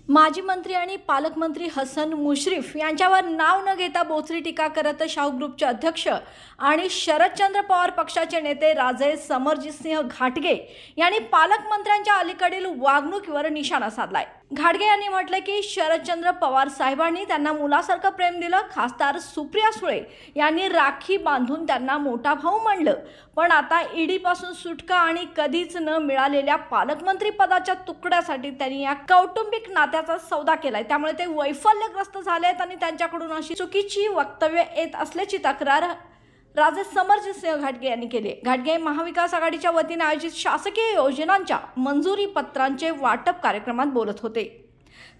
माजी मंत्री आणि पालकमंत्री हसन मुश्रीफ यांच्यावर नाव न घेता बोचरी टीका करत शाहू ग्रुपचे अध्यक्ष आणि शरदचंद्र पवार पक्षाचे नेते राजे समरजितसिंह घाटगे यांनी पालकमंत्र्यांच्या अलीकडील वागणुकीवर निशाणा साधलाय। घाटगे यांनी म्हटले की शरदचंद्र पवार साहेबांनी त्यांना मुलासारखं प्रेम दिलं। खासदार सुप्रिया सुळे यांनी राखी बांधून त्यांना मोठा भाऊ मानलं, पण आता ईडी पासून सुटका आणि कधीच न मिळालेल्या पालकमंत्री पदाच्या तुकड्यासाठी त्यांनी या कौटुंबिक नात्याचा सौदा केलाय। त्यामुळे ते वैफल्यग्रस्त झालेत आणि त्यांच्याकडून अशी चुकीची वक्तव्य येत असल्याची तक्रार राजे समरजितसिंह घाटगे यांनी केली। घाटगे महाविकास आघाडीच्या वतीने आयोजित शासकीय योजनांच्या मंजुरी पत्रांचे वाटप कार्यक्रमात बोलत होते।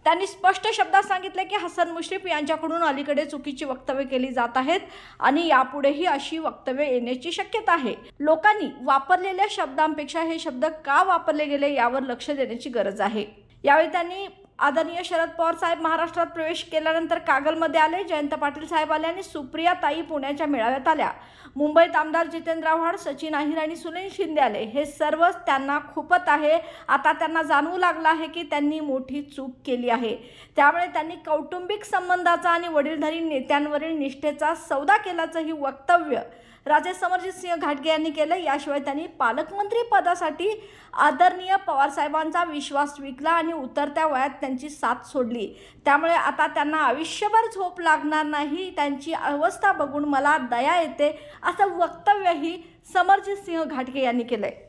त्यांनी स्पष्ट शब्दात सांगितले की हसन मुश्रीफ यांच्याकडून अलीकडे चुकीची वक्तव्य केली जात आहेत आणि यापुढेही अशी वक्तव्य येण्याची शक्यता आहे। लोकांनी वापरलेल्या शब्दांपेक्षा हे शब्द का वापरले गेले यावर लक्ष देण्याची गरज आहे। यावेळी त्यांनी आदरणीय शरद पवार साहेब महाराष्ट्रात प्रवेश केल्यानंतर कागलमध्ये आले, जयंत पाटील साहेब आले आणि सुप्रिया ताई पुण्याच्या मेळाव्यात आल्या। मुंबईत आमदार जितेंद्र आव्हाड, सचिन अहिर आणि सुनील शिंदे आले। हे सर्व त्यांना खुपत आहे। आता त्यांना जाणवू लागलं आहे की त्यांनी मोठी चूक केली आहे। त्यामुळे त्यांनी कौटुंबिक संबंधाचा आणि वडीलधारी नेत्यांवरील निष्ठेचा सौदा केल्याचं ही वक्तव्य राजे समरजितसिंह घाटगे यांनी केलं। याशिवाय त्यांनी पालकमंत्री पदासाठी आदरणीय पवार साहेबांचा विश्वास विकला आणि उतरत्या वयात त्यांची साथ सोडली। त्यामुळे आता त्यांना आयुष्यभर झोप लागणार नाही। त्यांची अवस्था बघून मला दया येते, असं वक्तव्यही समरजितसिंह घाटगे यांनी केलंय।